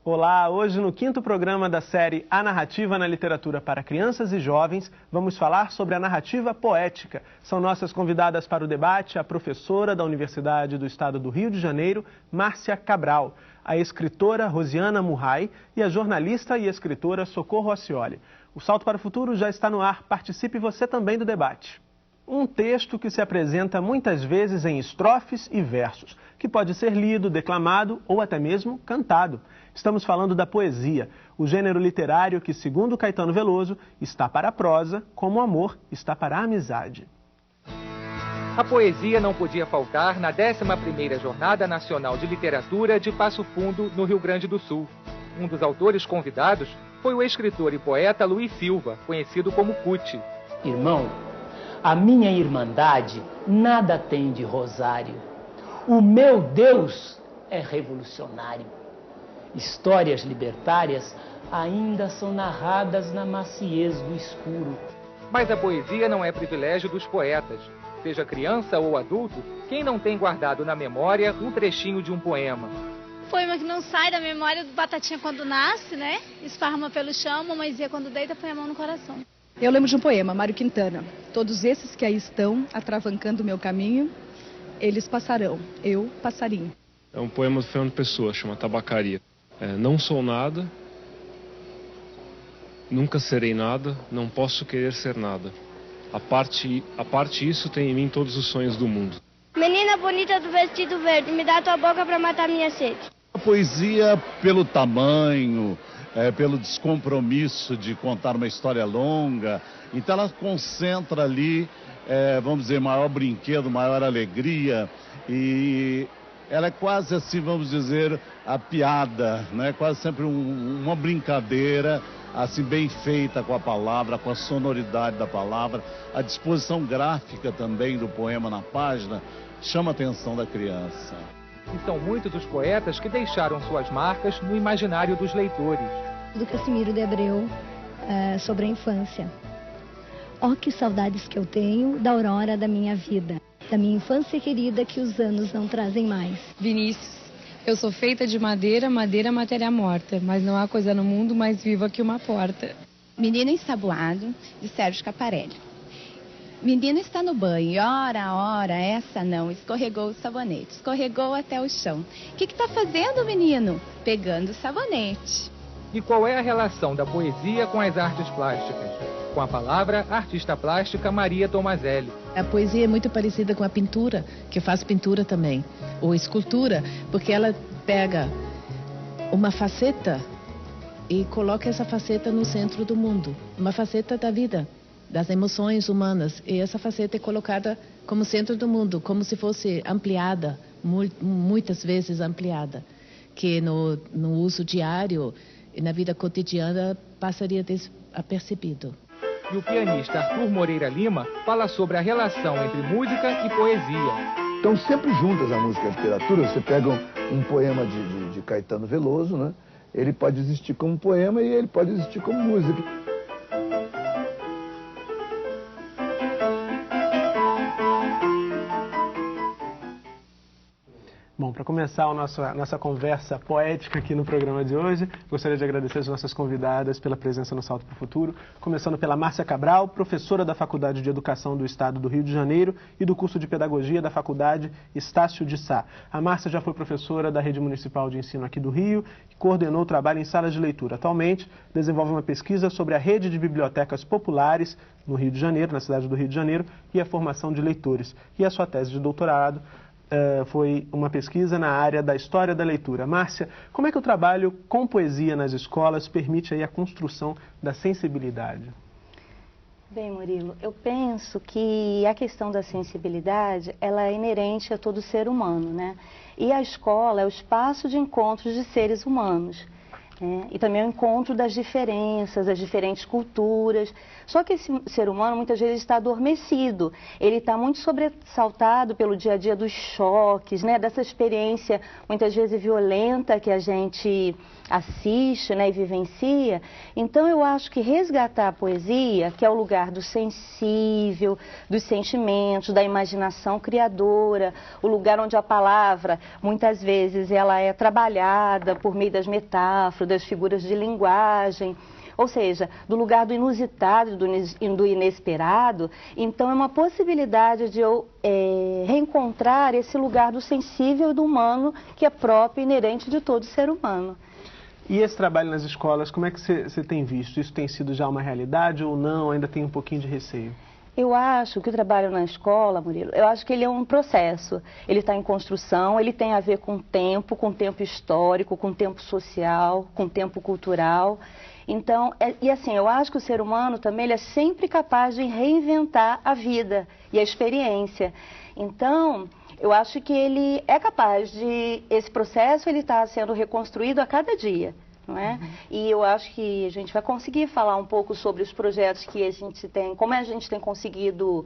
Olá, hoje no 5º programa da série A Narrativa na Literatura para Crianças e Jovens, vamos falar sobre a narrativa poética. São nossas convidadas para o debate a professora da Universidade do Estado do Rio de Janeiro, Márcia Cabral, a escritora Rosiana Murray e a jornalista e escritora Socorro Acioli. O Salto para o Futuro já está no ar, participe você também do debate. Um texto que se apresenta muitas vezes em estrofes e versos, que pode ser lido, declamado ou até mesmo cantado. Estamos falando da poesia, o gênero literário que, segundo Caetano Veloso, está para a prosa, como o amor está para a amizade. A poesia não podia faltar na 11ª Jornada Nacional de Literatura de Passo Fundo, no Rio Grande do Sul. Um dos autores convidados foi o escritor e poeta Luiz Silva, conhecido como Cuti. Irmão, a minha irmandade nada tem de rosário. O meu Deus é revolucionário. Histórias libertárias ainda são narradas na maciez do escuro. Mas a poesia não é privilégio dos poetas. Seja criança ou adulto, quem não tem guardado na memória um trechinho de um poema? Poema que não sai da memória do Batatinha quando nasce, né? Esparma pelo chão, mamãezinha quando deita põe a mão no coração. Eu lembro de um poema, Mário Quintana. Todos esses que aí estão, atravancando o meu caminho, eles passarão, eu passarinho. É um poema do Fernando Pessoa, chama Tabacaria. Não sou nada, nunca serei nada, não posso querer ser nada. A parte isso tem em mim todos os sonhos do mundo. Menina bonita do vestido verde, me dá tua boca pra matar minha sede. A poesia, pelo tamanho, pelo descompromisso de contar uma história longa, então ela concentra ali, vamos dizer, maior brinquedo, maior alegria, e ela é quase assim, vamos dizer, a piada, né? Quase sempre uma brincadeira, assim, bem feita com a palavra, com a sonoridade da palavra. A disposição gráfica também do poema na página chama a atenção da criança. E são muitos os poetas que deixaram suas marcas no imaginário dos leitores. Do Cassimiro de Abreu, sobre a infância. Oh, que saudades que eu tenho da aurora da minha vida, da minha infância querida que os anos não trazem mais. Vinícius, eu sou feita de madeira, madeira matéria morta, mas não há coisa no mundo mais viva que uma porta. Menino Ensaboado, de Sérgio Caparelli. Menino está no banho, ora, essa não, escorregou o sabonete, escorregou até o chão. O que está fazendo, menino? Pegando o sabonete. E qual é a relação da poesia com as artes plásticas? Com a palavra, a artista plástica Maria Tomazelli. A poesia é muito parecida com a pintura, que eu faço pintura também, ou escultura, porque ela pega uma faceta e coloca essa faceta no centro do mundo, uma faceta da vida, das emoções humanas, e essa faceta é colocada como centro do mundo, como se fosse ampliada, muitas vezes ampliada, que no uso diário e na vida cotidiana passaria desapercebido. E o pianista Arthur Moreira Lima fala sobre a relação entre música e poesia. Estão sempre juntas a música e a literatura. Você pega um poema de Caetano Veloso, né? Ele pode existir como poema e ele pode existir como música. Bom, para começar a nossa conversa poética aqui no programa de hoje, gostaria de agradecer as nossas convidadas pela presença no Salto para o Futuro, começando pela Márcia Cabral, professora da Faculdade de Educação do Estado do Rio de Janeiro e do curso de Pedagogia da Faculdade Estácio de Sá. A Márcia já foi professora da Rede Municipal de Ensino aqui do Rio e coordenou o trabalho em salas de leitura. Atualmente, desenvolve uma pesquisa sobre a rede de bibliotecas populares no Rio de Janeiro, na cidade do Rio de Janeiro, e a formação de leitores. E a sua tese de doutorado foi uma pesquisa na área da história da leitura. Márcia, como é que o trabalho com poesia nas escolas permite aí a construção da sensibilidade? Bem, Murilo, eu penso que a questão da sensibilidade, ela é inerente a todo ser humano, né? E a escola é o espaço de encontros de seres humanos. E também o encontro das diferenças, das diferentes culturas. Só que esse ser humano muitas vezes está adormecido, ele está muito sobressaltado pelo dia a dia dos choques, né? Dessa experiência muitas vezes violenta que a gente assiste, né? E vivencia. Então eu acho que resgatar a poesia, que é o lugar do sensível, dos sentimentos, da imaginação criadora, o lugar onde a palavra muitas vezes ela é trabalhada por meio das metáforas, das figuras de linguagem, ou seja, do lugar do inusitado, do inesperado. Então é uma possibilidade de eu reencontrar esse lugar do sensível e do humano que é próprio e inerente de todo ser humano. E esse trabalho nas escolas, como é que você tem visto? Isso tem sido já uma realidade ou não? Ainda tem um pouquinho de receio? Eu acho que o trabalho na escola, Murilo, eu acho que ele é um processo. Ele está em construção, ele tem a ver com tempo histórico, com tempo social, com tempo cultural. Então, eu acho que o ser humano também ele é sempre capaz de reinventar a vida e a experiência. Então, eu acho que ele é capaz de... Esse processo ele está sendo reconstruído a cada dia. Não é? E eu acho que a gente vai conseguir falar um pouco sobre os projetos que a gente tem, como a gente tem conseguido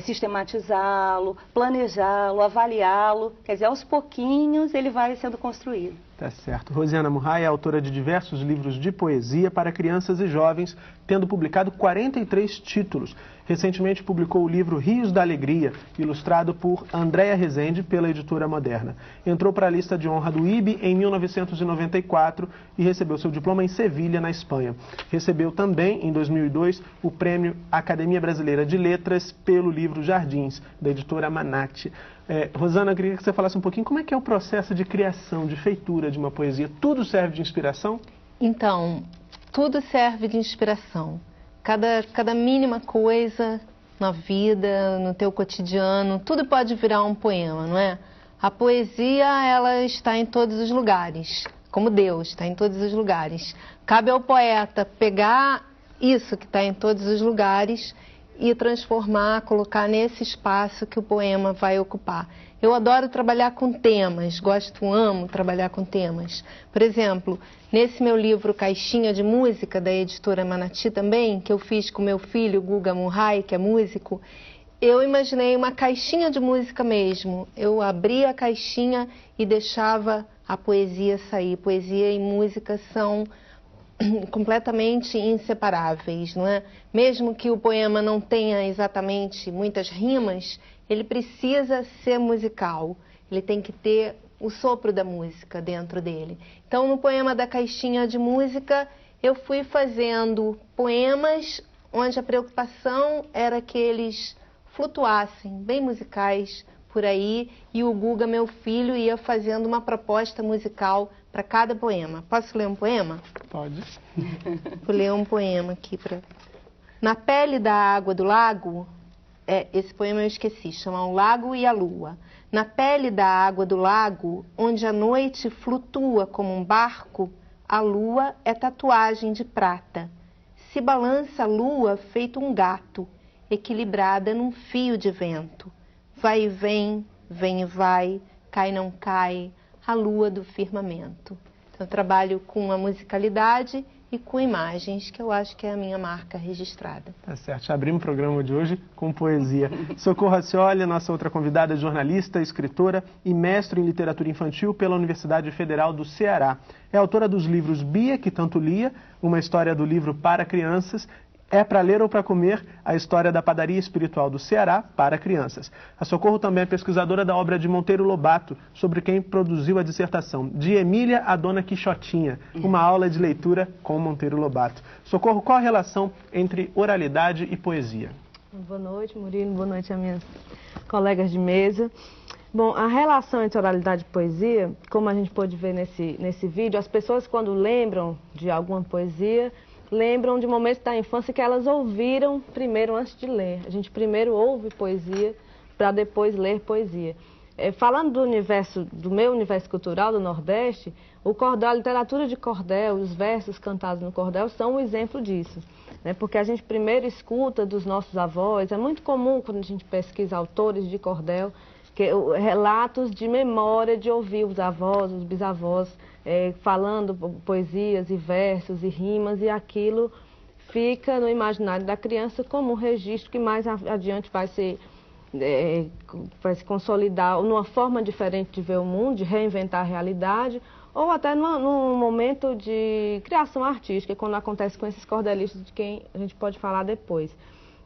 sistematizá-lo, planejá-lo, avaliá-lo. Quer dizer, aos pouquinhos ele vai sendo construído. Tá certo. Rosiana Murray é autora de diversos livros de poesia para crianças e jovens, tendo publicado 43 títulos. Recentemente publicou o livro Rios da Alegria, ilustrado por Andréa Rezende, pela Editora Moderna. Entrou para a lista de honra do IBE em 1994 e recebeu seu diploma em Sevilha, na Espanha. Recebeu também, em 2002, o prêmio Academia Brasileira de Letras pelo livro Jardins, da Editora Manati. Rosana, eu queria que você falasse um pouquinho como é que é o processo de criação, de feitura de uma poesia. Tudo serve de inspiração? Então, tudo serve de inspiração. Cada mínima coisa na vida, no teu cotidiano, tudo pode virar um poema, não é? A poesia, ela está em todos os lugares, como Deus está em todos os lugares. Cabe ao poeta pegar isso que está em todos os lugares e transformar, colocar nesse espaço que o poema vai ocupar. Eu adoro trabalhar com temas, amo trabalhar com temas. Por exemplo, nesse meu livro Caixinha de Música, da Editora Manati também, que eu fiz com meu filho, Guga Murray, que é músico, eu imaginei uma caixinha de música mesmo. Eu abria a caixinha e deixava a poesia sair. Poesia e música são completamente inseparáveis, não é? Mesmo que o poema não tenha exatamente muitas rimas, ele precisa ser musical, ele tem que ter o sopro da música dentro dele. Então, no poema da Caixinha de Música, eu fui fazendo poemas onde a preocupação era que eles flutuassem, bem musicais, por aí, e o Guga, meu filho, ia fazendo uma proposta musical para cada poema. Posso ler um poema? Pode. Vou ler um poema aqui. Na pele da água do lago, esse poema eu esqueci, chama O Lago e a Lua. Na pele da água do lago, onde a noite flutua como um barco, a lua é tatuagem de prata. Se balança a lua feito um gato, equilibrada num fio de vento. Vai e vem e vai, cai e não cai, a lua do firmamento. Então, eu trabalho com a musicalidade e com imagens, que eu acho que é a minha marca registrada. Tá certo, já abrimos o programa de hoje com poesia. Socorro Racioli, nossa outra convidada, jornalista, escritora e mestre em literatura infantil pela Universidade Federal do Ceará. É autora dos livros Bia, que tanto lia, uma história do livro para crianças, É para ler ou para comer, a história da padaria espiritual do Ceará para crianças. A Socorro também é pesquisadora da obra de Monteiro Lobato, sobre quem produziu a dissertação De Emília a Dona Quixotinha, uma aula de leitura com Monteiro Lobato. Socorro, qual a relação entre oralidade e poesia? Boa noite, Murilo. Boa noite a minhas colegas de mesa. Bom, a relação entre oralidade e poesia, como a gente pôde ver nesse vídeo, as pessoas quando lembram de alguma poesia, lembram de momentos da infância que elas ouviram primeiro antes de ler. A gente primeiro ouve poesia para depois ler poesia. Falando do meu universo cultural do Nordeste, o cordel, a literatura de cordel, os versos cantados no cordel são um exemplo disso. Né? Porque a gente primeiro escuta dos nossos avós, é muito comum quando a gente pesquisa autores de cordel, que relatos de memória, de ouvir os avós, os bisavós, falando poesias e versos e rimas, e aquilo fica no imaginário da criança como um registro que mais adiante vai se consolidar numa forma diferente de ver o mundo, de reinventar a realidade, ou até num momento de criação artística, quando acontece com esses cordelistas de quem a gente pode falar depois.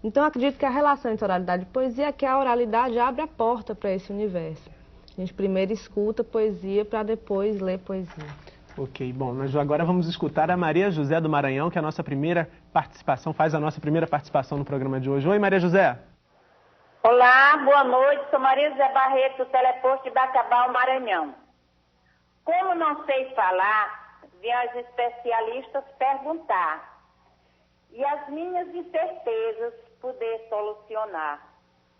Então, eu acredito que a relação entre oralidade e poesia é que a oralidade abre a porta para esse universo. A gente primeiro escuta poesia para depois ler poesia. Ok, bom, nós agora vamos escutar a Maria José do Maranhão, que é a nossa primeira participação, faz a nossa primeira participação no programa de hoje. Oi, Maria José. Olá, boa noite, sou Maria José Barreto, do Teleposto de Bacabal, Maranhão. Como não sei falar, vim aos especialistas perguntar, e as minhas incertezas poder solucionar.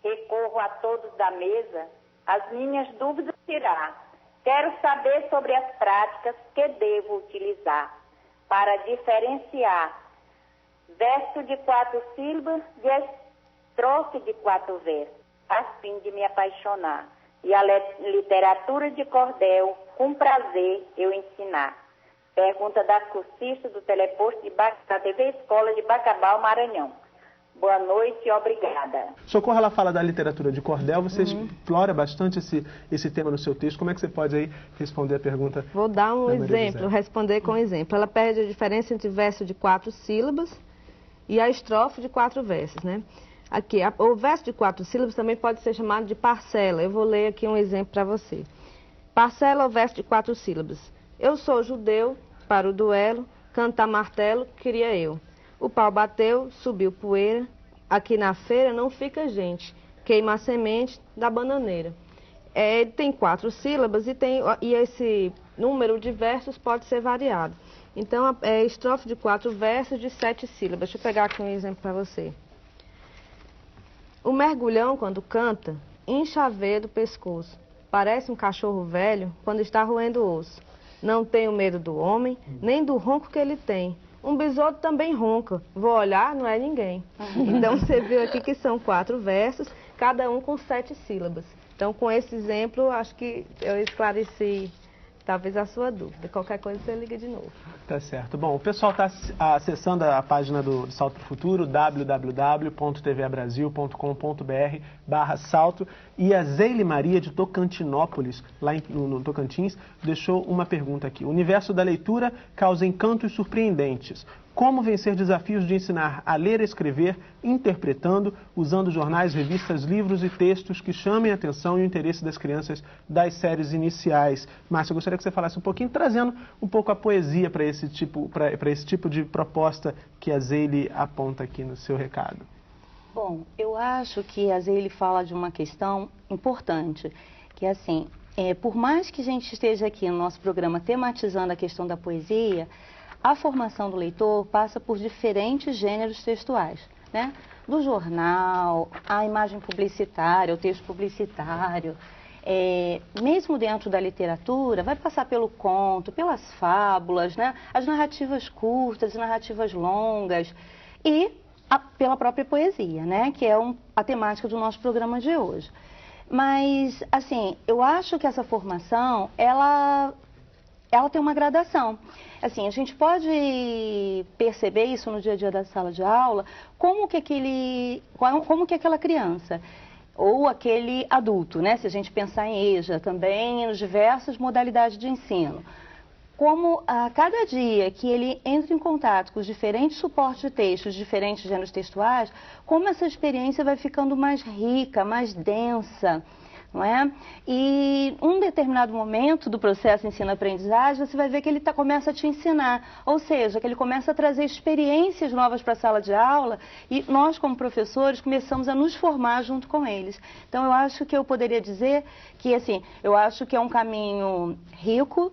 Recorro a todos da mesa, as minhas dúvidas tirar. Quero saber sobre as práticas que devo utilizar para diferenciar verso de 4 sílabas de estrofe de 4 versos, a fim de me apaixonar. E a literatura de cordel, com prazer, eu ensinar. Pergunta da cursista do Teleposto da TV Escola de Bacabal, Maranhão. Boa noite e obrigada. Socorro, ela fala da literatura de cordel, você explora bastante esse tema no seu texto. Como é que você pode aí responder a pergunta? Vou dar um exemplo, responder com um exemplo. Ela pede a diferença entre verso de 4 sílabas e a estrofe de 4 versos, né? Aqui, o verso de 4 sílabas também pode ser chamado de parcela. Eu vou ler aqui um exemplo para você. Parcela é o verso de 4 sílabas. Eu sou judeu, para o duelo, cantar martelo, queria eu. O pau bateu, subiu poeira, aqui na feira não fica gente, queima a semente da bananeira. Ele tem 4 sílabas e esse número de versos pode ser variado. Então, é estrofe de 4 versos de 7 sílabas. Deixa eu pegar aqui um exemplo para você. O mergulhão, quando canta, incha a veia do pescoço. Parece um cachorro velho quando está roendo o osso. Não tenho medo do homem, nem do ronco que ele tem. Um besouro também ronca. Vou olhar, não é ninguém. Então, você viu aqui que são 4 versos, cada um com 7 sílabas. Então, com esse exemplo, acho que eu esclareci talvez a sua dúvida. Qualquer coisa, você liga de novo. Tá certo. Bom, o pessoal está acessando a página do Salto para o Futuro, www.tvabrasil.com.br/salto, e a Zeile Maria de Tocantinópolis, lá no Tocantins, deixou uma pergunta aqui. O universo da leitura causa encantos surpreendentes. Como vencer desafios de ensinar a ler e escrever, interpretando, usando jornais, revistas, livros e textos que chamem a atenção e o interesse das crianças das séries iniciais? Márcia, eu gostaria que você falasse um pouquinho, trazendo um pouco a poesia para esse tipo de proposta que a Zeile aponta aqui no seu recado. Bom, eu acho que a Zeile fala de uma questão importante, que é assim, por mais que a gente esteja aqui no nosso programa tematizando a questão da poesia, a formação do leitor passa por diferentes gêneros textuais, né? Do jornal, a imagem publicitária, o texto publicitário, mesmo dentro da literatura, vai passar pelo conto, pelas fábulas, né? As narrativas curtas, as narrativas longas e pela própria poesia, né? Que é a temática do nosso programa de hoje. Mas, assim, eu acho que essa formação, ela tem uma gradação. Assim, a gente pode perceber isso no dia a dia da sala de aula, como que aquela criança ou aquele adulto, né? Se a gente pensar em EJA também, nas diversas modalidades de ensino. Como a cada dia que ele entra em contato com os diferentes suportes de textos, diferentes gêneros textuais, como essa experiência vai ficando mais rica, mais densa, não é? E um determinado momento do processo ensino-aprendizagem, você vai ver que ele começa a te ensinar, ou seja, que ele começa a trazer experiências novas para a sala de aula e nós, como professores, começamos a nos formar junto com eles. Então, eu acho que eu poderia dizer que, assim, eu acho que é um caminho rico,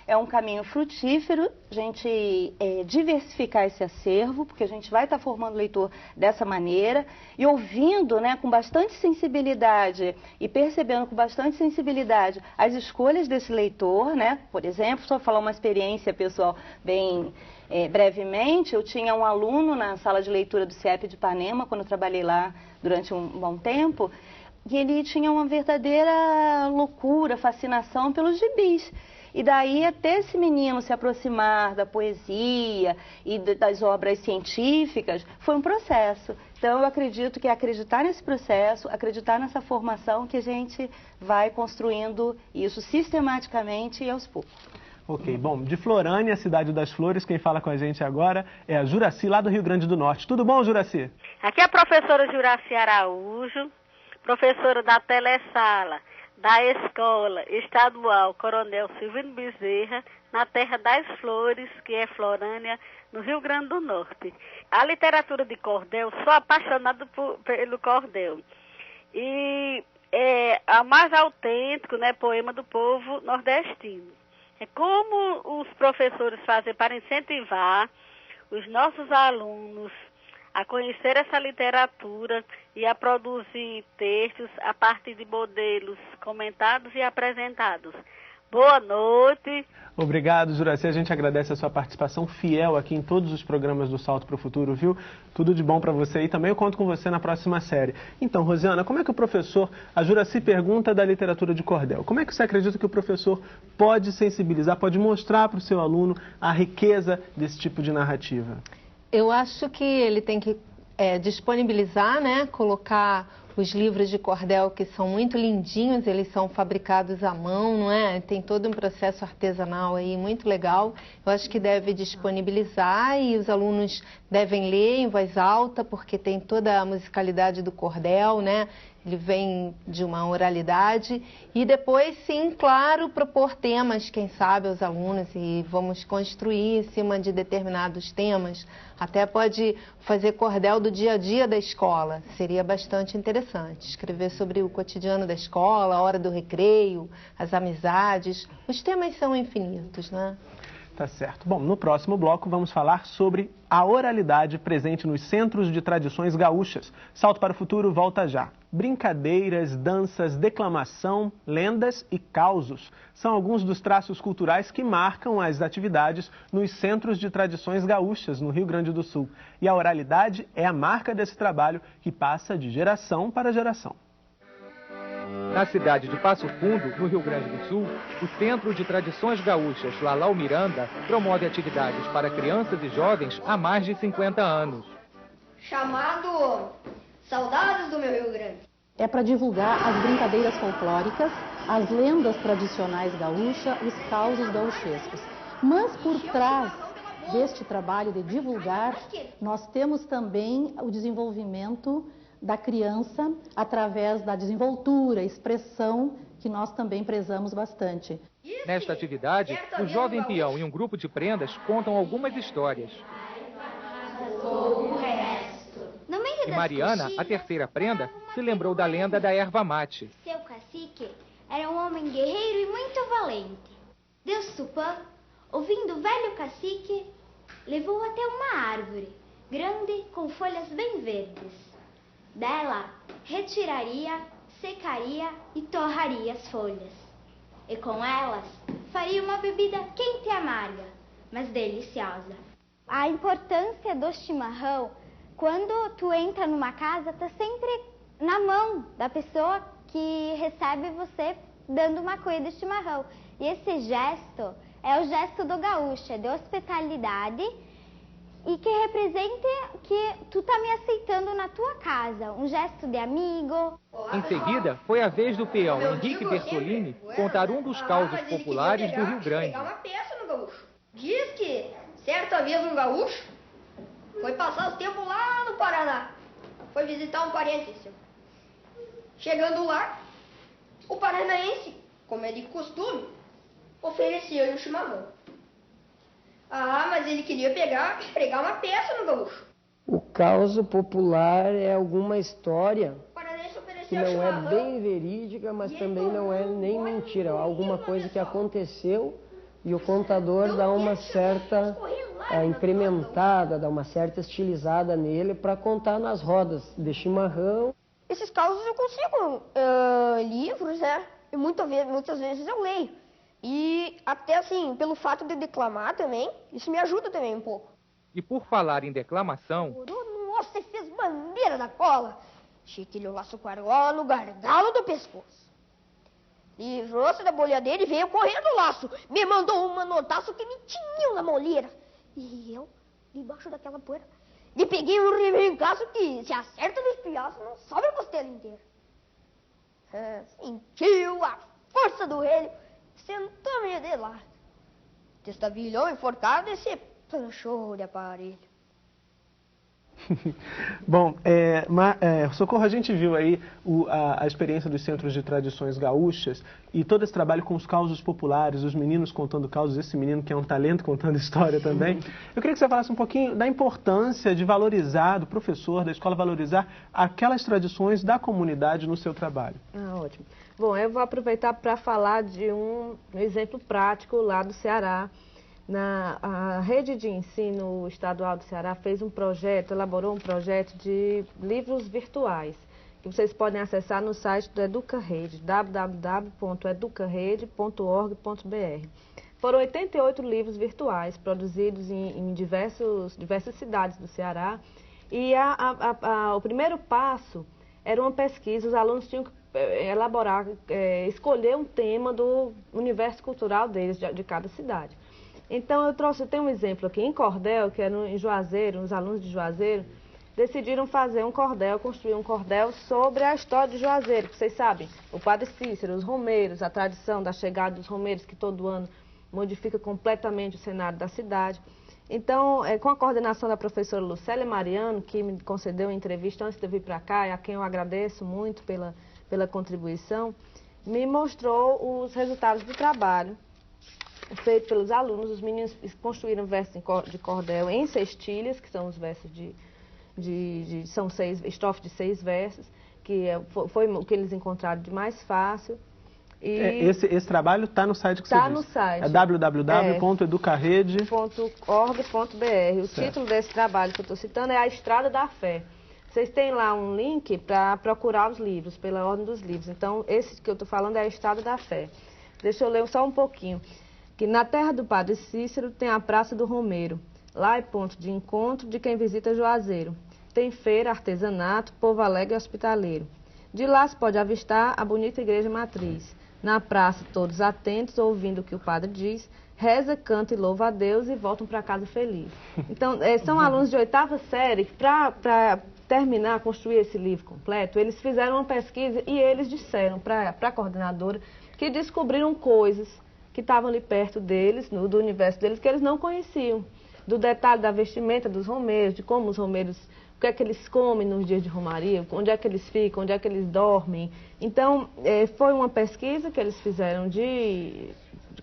é um caminho frutífero, a gente diversificar esse acervo, porque a gente vai estar formando o leitor dessa maneira e ouvindo, né, com bastante sensibilidade e percebendo com bastante sensibilidade as escolhas desse leitor, né? Por exemplo, só falar uma experiência pessoal bem brevemente, eu tinha um aluno na sala de leitura do CIEP de Ipanema, quando eu trabalhei lá durante um bom tempo. ele tinha uma verdadeira loucura, fascinação pelos gibis. E daí até esse menino se aproximar da poesia e das obras científicas foi um processo. Então eu acredito que é acreditar nesse processo, acreditar nessa formação que a gente vai construindo isso sistematicamente e aos poucos. Ok, bom, de Florânia, cidade das flores, quem fala com a gente agora é a Juraci, lá do Rio Grande do Norte. Tudo bom, Juraci? Aqui é a professora Juraci Araújo, professora da telesala da Escola Estadual Coronel Silvino Bezerra, na Terra das Flores, que é Florânia, no Rio Grande do Norte. A literatura de cordel, sou apaixonada pelo cordel. E é a mais autêntico, né, poema do povo nordestino. É como os professores fazem para incentivar os nossos alunos a conhecer essa literatura e a produzir textos a partir de modelos comentados e apresentados. Boa noite. Obrigado, Juraci. A gente agradece a sua participação fiel aqui em todos os programas do Salto para o Futuro, viu? Tudo de bom para você e também eu conto com você na próxima série. Então, Rosiana, como é que o professor... A Juraci pergunta da literatura de cordel. Como é que você acredita que o professor pode sensibilizar, pode mostrar para o seu aluno a riqueza desse tipo de narrativa? Eu acho que ele tem que disponibilizar, né, colocar os livros de cordel que são muito lindinhos, eles são fabricados à mão, não é? Tem todo um processo artesanal aí muito legal. Eu acho que deve disponibilizar e os alunos devem ler em voz alta, porque tem toda a musicalidade do cordel, né? Ele vem de uma oralidade e depois, sim, claro, propor temas, quem sabe, aos alunos e vamos construir em cima de determinados temas. Até pode fazer cordel do dia a dia da escola, seria bastante interessante. Escrever sobre o cotidiano da escola, a hora do recreio, as amizades. Os temas são infinitos, né? Tá certo. Bom, no próximo bloco vamos falar sobre a oralidade presente nos centros de tradições gaúchas. Salto para o Futuro volta já. Brincadeiras, danças, declamação, lendas e causos são alguns dos traços culturais que marcam as atividades nos centros de tradições gaúchas no Rio Grande do Sul. E a oralidade é a marca desse trabalho que passa de geração para geração. Na cidade de Passo Fundo, no Rio Grande do Sul, o Centro de Tradições Gaúchas Lalau Miranda promove atividades para crianças e jovens há mais de 50 anos. Chamado Saudades do Meu Rio Grande. É para divulgar as brincadeiras folclóricas, as lendas tradicionais gaúchas, os causos gauchescos. Mas por trás deste trabalho de divulgar, nós temos também o desenvolvimento da criança através da desenvoltura, expressão, que nós também prezamos bastante. Nesta atividade, o jovem peão e um grupo de prendas contam algumas histórias. E Mariana, a terceira prenda, se lembrou da lenda da erva mate. Seu cacique era um homem guerreiro e muito valente. Deus Tupã, ouvindo o velho cacique, levou até uma árvore, grande com folhas bem verdes. Dela, retiraria, secaria e torraria as folhas. E com elas, faria uma bebida quente e amarga, mas deliciosa. A importância do chimarrão, quando tu entra numa casa, tá sempre na mão da pessoa que recebe você dando uma cuia de chimarrão. E esse gesto é o gesto do gaúcho, é de hospitalidade, e que representa que tu tá me aceitando na tua casa, um gesto de amigo. Em seguida, foi a vez do peão Henrique Bertolini contar um dos causos populares do Rio Grande. Pegar uma peça no gaúcho. Diz que certa vez um gaúcho foi passar os tempos lá no Paraná. Foi visitar um parente seu. Chegando lá, o paranaense, como é de costume, ofereceu-lhe um chimarrão. Ah, mas ele queria pregar uma peça no gaúcho. O caos popular é alguma história que não é bem verídica, mas também não é nem mentira. Alguma coisa que aconteceu e o contador dá uma certa incrementada, dá uma certa estilizada nele para contar nas rodas de chimarrão. Esses causos eu consigo livros, né? E muitas vezes eu leio. E até assim, pelo fato de declamar também, isso me ajuda também um pouco. E por falar em declamação... Nossa, você fez bandeira da cola! Chiquilho laço com a argola no gargalo do pescoço. Livrou-se da bolhadeira e veio correndo o laço. Me mandou um manotaço que me tinha na moleira. E eu, debaixo daquela poeira, lhe peguei um remencaço que, se acerta no espinhaço, não sobe a costela inteira. Sentiu a força do relho, sentou-me de lado. Destavilhou enforcado e se planchou de aparelho. Bom, Socorro, a gente viu aí a experiência dos centros de tradições gaúchas e todo esse trabalho com os causos populares, os meninos contando causos, esse menino que é um talento contando história também. Eu queria que você falasse um pouquinho da importância de valorizar, do professor, da escola, valorizar aquelas tradições da comunidade no seu trabalho. Ótimo. Bom, eu vou aproveitar para falar de um exemplo prático lá do Ceará. A rede de ensino estadual do Ceará fez um projeto, elaborou um projeto de livros virtuais, que vocês podem acessar no site do EducaRede, www.educarede.org.br. Foram 88 livros virtuais produzidos em diversas cidades do Ceará. E o primeiro passo era uma pesquisa, os alunos tinham que elaborar, escolher um tema do universo cultural deles, de cada cidade. Então, eu tenho um exemplo aqui em Cordel, que é em Juazeiro, os alunos de Juazeiro decidiram fazer construir um cordel sobre a história de Juazeiro, que vocês sabem, o Padre Cícero, os romeiros, a tradição da chegada dos romeiros, que todo ano modifica completamente o cenário da cidade. Então, com a coordenação da professora Lucélia Mariano, que me concedeu uma entrevista antes de eu vir para cá, e a quem eu agradeço muito pela contribuição, me mostrou os resultados do trabalho feito pelos alunos. Os meninos construíram versos de cordel em cestilhas, que são os versos são estrofe de 6 versos, que foi o que eles encontraram de mais fácil. E esse trabalho está no site que você disse? Está no site. É www.educarede.org.br. O título desse trabalho que eu estou citando é A Estrada da Fé. Vocês têm lá um link para procurar os livros, pela ordem dos livros. Então, esse que eu estou falando é A Estrada da Fé. Deixa eu ler só um pouquinho. Que na terra do Padre Cícero tem a Praça do Romeiro. Lá é ponto de encontro de quem visita Juazeiro. Tem feira, artesanato, povo alegre e hospitaleiro. De lá se pode avistar a bonita igreja matriz. Na praça todos atentos, ouvindo o que o padre diz, reza, canta e louva a Deus e voltam para casa feliz. Então, são alunos de 8ª série que, para terminar, construir esse livro completo, eles fizeram uma pesquisa e eles disseram para a coordenadora que descobriram coisas que estavam ali perto deles, do universo deles, que eles não conheciam. Do detalhe da vestimenta dos romeiros, de como os romeiros, o que é que eles comem nos dias de romaria, onde é que eles ficam, onde é que eles dormem. Então, foi uma pesquisa que eles fizeram de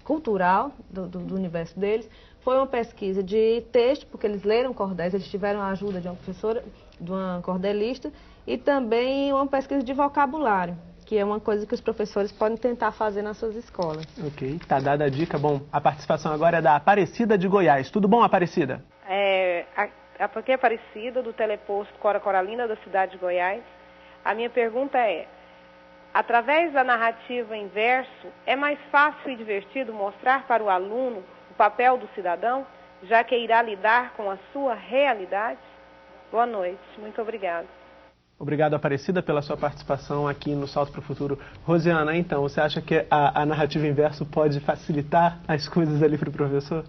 cultural do universo deles, foi uma pesquisa de texto, porque eles leram cordéis, eles tiveram a ajuda de uma professora, de uma cordelista, e também uma pesquisa de vocabulário, que é uma coisa que os professores podem tentar fazer nas suas escolas. Ok, tá dada a dica. Bom, a participação agora é da Aparecida de Goiás. Tudo bom, Aparecida? Aqui é Aparecida, do teleposto Cora Coralina, da cidade de Goiás. A minha pergunta é, através da narrativa em verso, é mais fácil e divertido mostrar para o aluno o papel do cidadão, já que irá lidar com a sua realidade? Boa noite, muito obrigada. Obrigado, Aparecida, pela sua participação aqui no Salto para o Futuro. Rosiana, então, você acha que a narrativa em verso pode facilitar as coisas ali para o professor?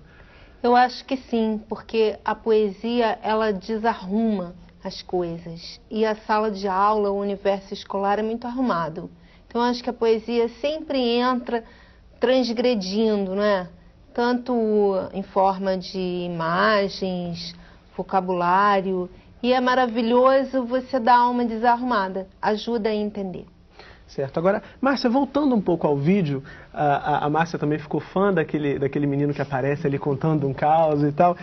Eu acho que sim, porque a poesia, ela desarruma as coisas. E a sala de aula, o universo escolar é muito arrumado. Então, eu acho que a poesia sempre entra transgredindo, não é? Tanto em forma de imagens, vocabulário. E é maravilhoso você dar uma desarrumada, ajuda a entender. Certo. Agora, Márcia, voltando um pouco ao vídeo, a Márcia também ficou fã daquele menino que aparece ali contando um caos e tal.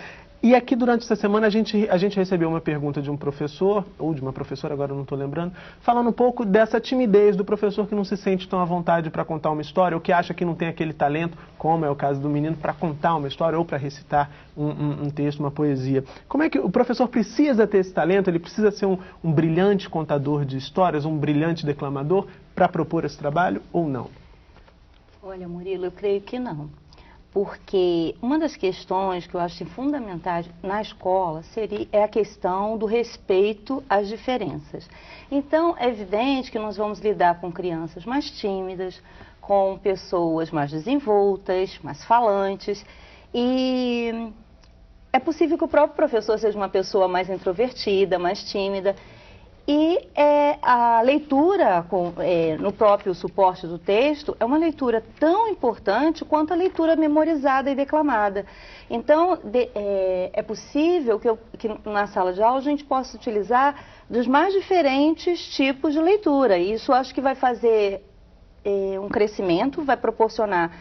E aqui, durante essa semana, a gente recebeu uma pergunta de um professor, ou de uma professora, agora eu não estou lembrando, falando um pouco dessa timidez do professor que não se sente tão à vontade para contar uma história, ou que acha que não tem aquele talento, como é o caso do menino, para contar uma história ou para recitar um texto, uma poesia. Como é que o professor precisa ter esse talento? Ele precisa ser um brilhante contador de histórias, um brilhante declamador para propor esse trabalho ou não? Olha, Murilo, eu creio que não. porque uma das questões que eu acho fundamentais na escola é a questão do respeito às diferenças. Então, é evidente que nós vamos lidar com crianças mais tímidas, com pessoas mais desenvoltas, mais falantes, e é possível que o próprio professor seja uma pessoa mais introvertida, mais tímida. E a leitura no próprio suporte do texto é uma leitura tão importante quanto a leitura memorizada e declamada. Então, é possível que na sala de aula a gente possa utilizar dos mais diferentes tipos de leitura. E isso acho que vai fazer um crescimento, vai proporcionar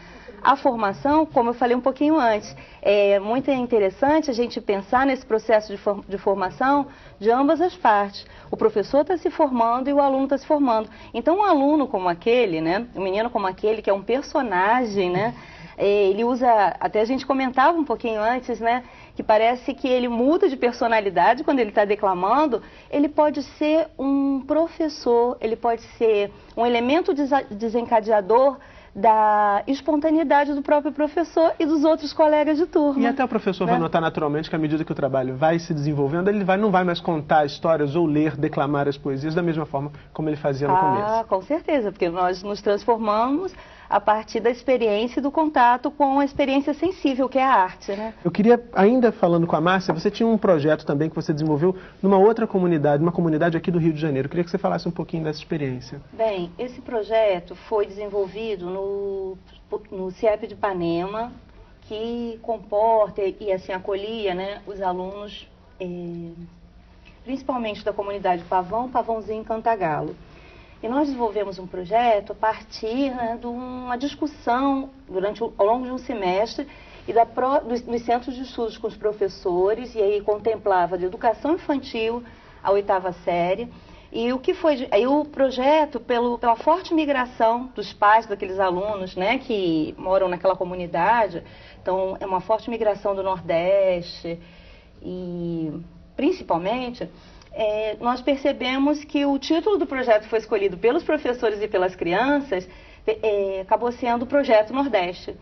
a formação, como eu falei um pouquinho antes. É muito interessante a gente pensar nesse processo de formação de ambas as partes. O professor está se formando e o aluno está se formando. Então, um aluno como aquele, né, um menino como aquele, que é um personagem, né, ele usa, até a gente comentava um pouquinho antes, né, que parece que ele muda de personalidade quando ele está declamando. Ele pode ser um professor, ele pode ser um elemento desencadeador da espontaneidade do próprio professor e dos outros colegas de turma. E até o professor vai notar naturalmente que à medida que o trabalho vai se desenvolvendo, ele não vai mais contar histórias ou ler, declamar as poesias da mesma forma como ele fazia no começo. Ah, com certeza, porque nós nos transformamos a partir da experiência e do contato com a experiência sensível, que é a arte, né? Eu queria, ainda falando com a Márcia, você tinha um projeto também que você desenvolveu numa outra comunidade, uma comunidade aqui do Rio de Janeiro. Eu queria que você falasse um pouquinho dessa experiência. Bem, esse projeto foi desenvolvido no CIEP de Ipanema, que comporta e assim acolhia, né, os alunos, principalmente da comunidade Pavãozinho e Cantagalo. E nós desenvolvemos um projeto a partir, né, de uma discussão ao longo de um semestre e dos centros de estudos com os professores, e aí contemplava de educação infantil à 8ª série. E o que foi aí o projeto, pela forte migração dos pais daqueles alunos, né, que moram naquela comunidade, então é uma forte migração do Nordeste e principalmente nós percebemos que o título do projeto foi escolhido pelos professores e pelas crianças, acabou sendo o Projeto Nordeste.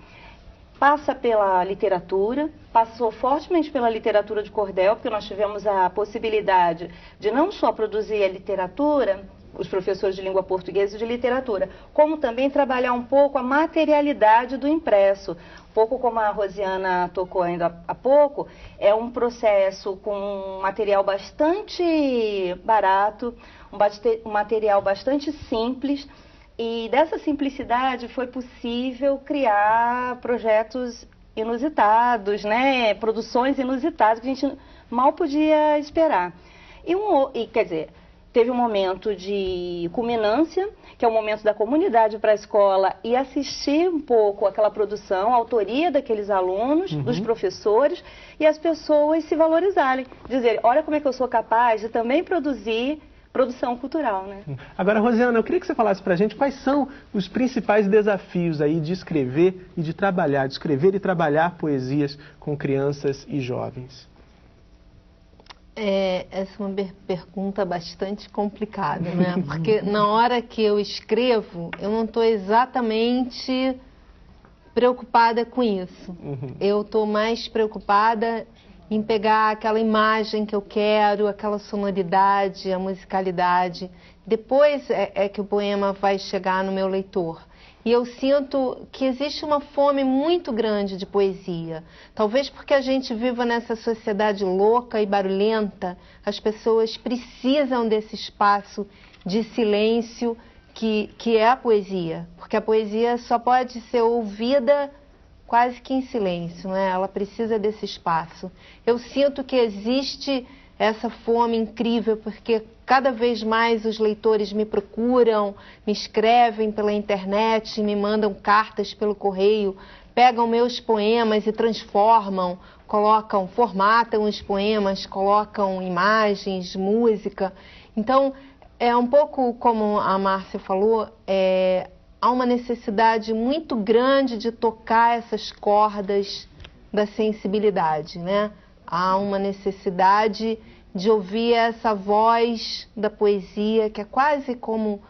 Passa pela literatura, passou fortemente pela literatura de cordel, porque nós tivemos a possibilidade de não só produzir a literatura, os professores de língua portuguesa e de literatura, como também trabalhar um pouco a materialidade do impresso. Um pouco como a Rosiana tocou ainda há pouco, é um processo com um material bastante barato, um material bastante simples, e dessa simplicidade foi possível criar projetos inusitados, né? Produções inusitadas que a gente mal podia esperar. Quer dizer, teve um momento de culminância, que é o momento da comunidade para a escola e assistir um pouco aquela produção, a autoria daqueles alunos, dos professores, e as pessoas se valorizarem, dizer, olha como é que eu sou capaz de também produzir produção cultural, né? Agora, Rosiana, eu queria que você falasse pra gente quais são os principais desafios aí de escrever e de trabalhar, de escrever e trabalhar poesias com crianças e jovens. Essa é uma pergunta bastante complicada, né? Porque na hora que eu escrevo, eu não estou exatamente preocupada com isso. Eu estou mais preocupada em pegar aquela imagem que eu quero, aquela sonoridade, a musicalidade. Depois é que o poema vai chegar no meu leitor. E eu sinto que existe uma fome muito grande de poesia. Talvez porque a gente viva nessa sociedade louca e barulhenta, as pessoas precisam desse espaço de silêncio que é a poesia. Porque a poesia só pode ser ouvida quase que em silêncio, né? Ela precisa desse espaço. Eu sinto que existe essa fome incrível, porque cada vez mais os leitores me procuram, me escrevem pela internet, me mandam cartas pelo correio, pegam meus poemas e transformam, formatam os poemas, colocam imagens, música. Então, é um pouco como a Márcia falou, há uma necessidade muito grande de tocar essas cordas da sensibilidade, né? Há uma necessidade de ouvir essa voz da poesia, que é quase como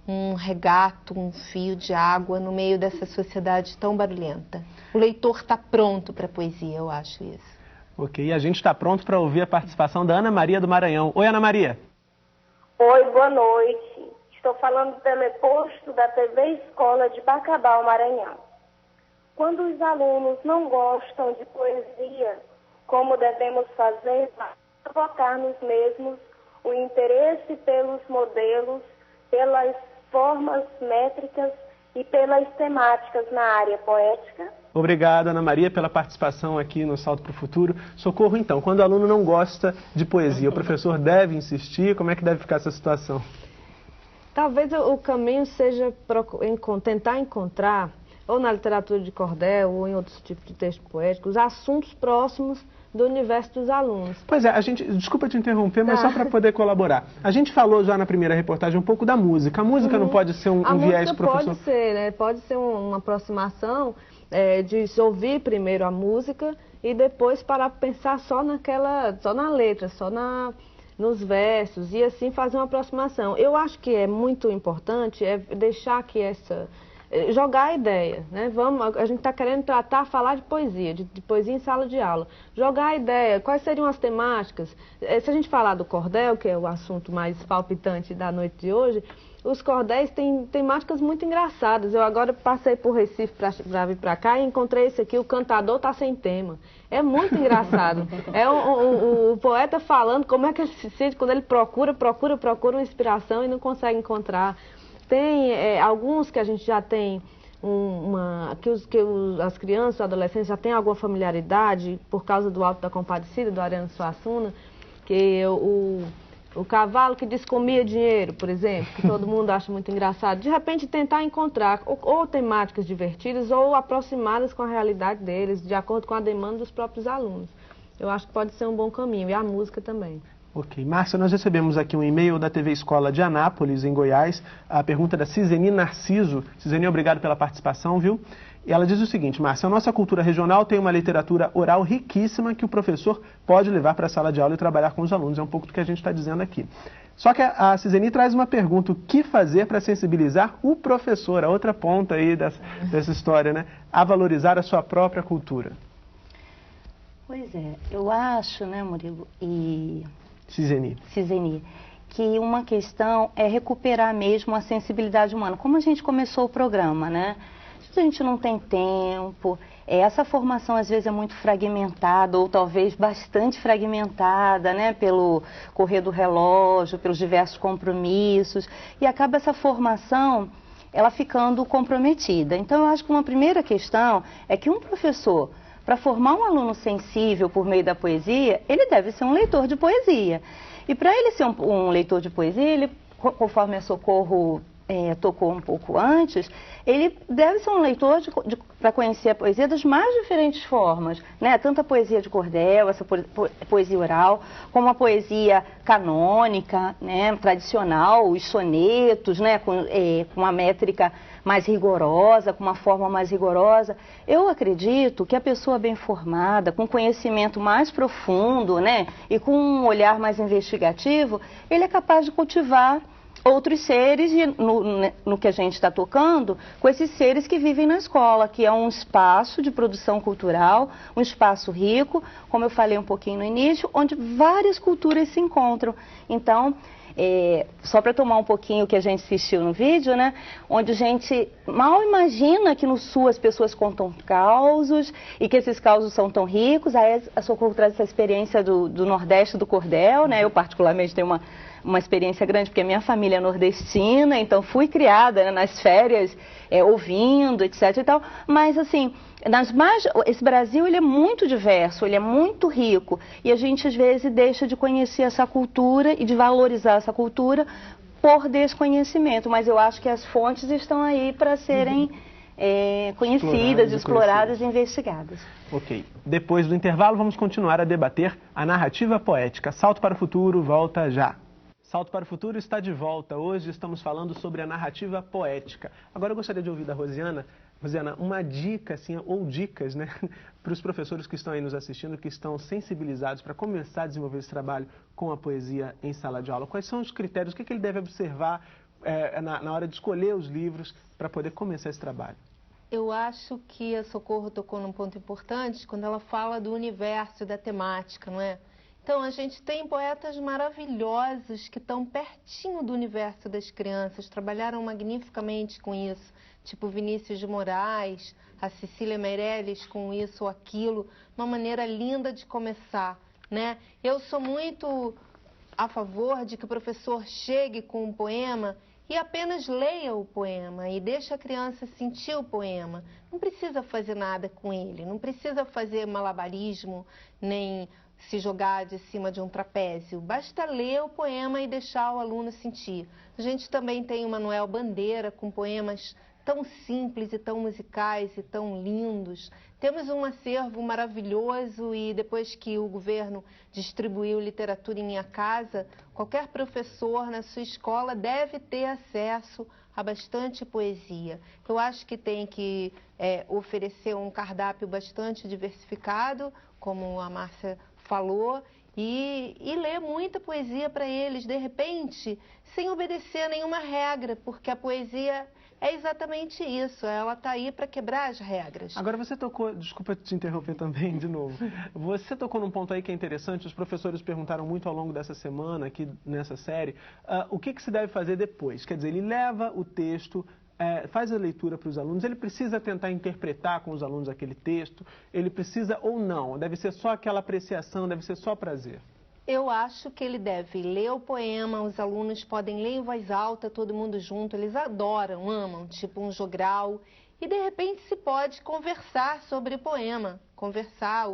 um regato, um fio de água no meio dessa sociedade tão barulhenta. O leitor está pronto para a poesia, eu acho isso. Ok, e a gente está pronto para ouvir a participação da Ana Maria do Maranhão. Oi, Ana Maria. Oi, boa noite. Estou falando do teleposto da TV Escola de Bacabal, Maranhão. Quando os alunos não gostam de poesia, como devemos fazer para provocar nos mesmos o interesse pelos modelos, pelas formas métricas e pelas temáticas na área poética? Obrigado, Ana Maria, pela participação aqui no Salto para o Futuro. Socorro, então, quando o aluno não gosta de poesia, o professor deve insistir? Como é que deve ficar essa situação? Talvez o caminho seja tentar encontrar, ou na literatura de cordel, ou em outros tipos de texto poético, os assuntos próximos do universo dos alunos. Pois é, desculpa te interromper, mas só para poder colaborar. A gente falou já na primeira reportagem um pouco da música. A música não pode ser um viés professor? Pode ser, né? Pode ser uma aproximação de se ouvir primeiro a música e depois parar para pensar só na letra, nos versos, e assim fazer uma aproximação. Eu acho que é muito importante deixar que jogar a ideia, né? A gente está querendo falar de poesia, de poesia em sala de aula. Jogar a ideia, quais seriam as temáticas? Se a gente falar do cordel, que é o assunto mais palpitante da noite de hoje, os cordéis têm temáticas muito engraçadas. Eu agora passei por Recife para vir para cá e encontrei esse aqui, o cantador tá sem tema. É muito engraçado. É o poeta falando como é que ele se sente quando ele procura uma inspiração e não consegue encontrar. Tem alguns que a gente já tem, as crianças, os adolescentes já têm alguma familiaridade por causa do Alto da Compadecida, do Ariano Suassuna, que o cavalo que descomia dinheiro, por exemplo, que todo mundo acha muito engraçado. De repente tentar encontrar ou temáticas divertidas ou aproximadas com a realidade deles, de acordo com a demanda dos próprios alunos. Eu acho que pode ser um bom caminho, e a música também. Ok. Márcia, nós recebemos aqui um e-mail da TV Escola de Anápolis, em Goiás, a pergunta da Ciseni Narciso. Ciseni, obrigado pela participação, viu? E ela diz o seguinte: Márcia, a nossa cultura regional tem uma literatura oral riquíssima que o professor pode levar para a sala de aula e trabalhar com os alunos. É um pouco do que a gente está dizendo aqui. Só que a Ciseni traz uma pergunta: o que fazer para sensibilizar o professor, a outra ponta aí dessa história, né? A valorizar a sua própria cultura? Pois é, eu acho, né, Murilo e Ciseni, que uma questão é recuperar mesmo a sensibilidade humana. Como a gente começou o programa, né? A gente não tem tempo, essa formação às vezes é muito fragmentada, ou talvez bastante fragmentada, né? Pelo correr do relógio, pelos diversos compromissos, e acaba essa formação, ela ficando comprometida. Então eu acho que uma primeira questão é que um professor, para formar um aluno sensível por meio da poesia, ele deve ser um leitor de poesia. E para ele ser um leitor de poesia, ele, conforme a Socorro tocou um pouco antes, ele deve ser um leitor para conhecer a poesia das mais diferentes formas, né? Tanto a poesia de cordel, essa poesia oral, como a poesia canônica, né? Tradicional, os sonetos, né? Com uma métrica mais rigorosa, com uma forma mais rigorosa. Eu acredito que a pessoa bem formada, com conhecimento mais profundo, né? E com um olhar mais investigativo, ele é capaz de cultivar outros seres, e no que a gente está tocando, com esses seres que vivem na escola, que é um espaço de produção cultural, um espaço rico, como eu falei um pouquinho no início, onde várias culturas se encontram. Então, só para tomar um pouquinho o que a gente assistiu no vídeo, né, onde a gente mal imagina que no Sul as pessoas contam causos e que esses causos são tão ricos. Aí a Socorro traz essa experiência do Nordeste do cordel, né, eu particularmente tenho uma experiência grande, porque a minha família é nordestina, então fui criada, né, nas férias, ouvindo, etc. e tal. Mas, assim, esse Brasil, ele é muito diverso, ele é muito rico, e a gente, às vezes, deixa de conhecer essa cultura e de valorizar essa cultura por desconhecimento. Mas eu acho que as fontes estão aí para serem conhecidas, exploradas e investigadas. Ok. Depois do intervalo, vamos continuar a debater a narrativa poética. Salto para o Futuro, volta já. Salto para o Futuro está de volta. Hoje estamos falando sobre a narrativa poética. Agora eu gostaria de ouvir da Rosiana. Rosiana, uma dica, assim, ou dicas, né, para os professores que estão aí nos assistindo, que estão sensibilizados para começar a desenvolver esse trabalho com a poesia em sala de aula. Quais são os critérios? O que ele deve observar? na hora de escolher os livros para poder começar esse trabalho? Eu acho que a Socorro tocou num ponto importante quando ela fala do universo e da temática, não é? Então, a gente tem poetas maravilhosos que estão pertinho do universo das crianças, trabalharam magnificamente com isso, tipo Vinícius de Moraes, a Cecília Meirelles com isso ou aquilo, uma maneira linda de começar, né? Eu sou muito a favor de que o professor chegue com um poema e apenas leia o poema e deixe a criança sentir o poema. Não precisa fazer nada com ele, não precisa fazer malabarismo, nem se jogar de cima de um trapézio. Basta ler o poema e deixar o aluno sentir. A gente também tem o Manuel Bandeira com poemas tão simples e tão musicais e tão lindos. Temos um acervo maravilhoso e depois que o governo distribuiu Literatura em Minha Casa, qualquer professor na sua escola deve ter acesso a bastante poesia. Eu acho que tem que oferecer um cardápio bastante diversificado, como a Márcia falou, e ler muita poesia para eles, de repente, sem obedecer a nenhuma regra, porque a poesia é exatamente isso, ela está aí para quebrar as regras. Agora você tocou, desculpa te interromper também de novo, você tocou num ponto aí que é interessante, os professores perguntaram muito ao longo dessa semana, aqui nessa série, o que se deve fazer depois? Quer dizer, ele leva o texto, faz a leitura para os alunos, ele precisa tentar interpretar com os alunos aquele texto, ele precisa ou não, deve ser só aquela apreciação, deve ser só prazer. Eu acho que ele deve ler o poema, os alunos podem ler em voz alta, todo mundo junto, eles adoram, amam, tipo um jogral, e de repente se pode conversar sobre o poema, conversar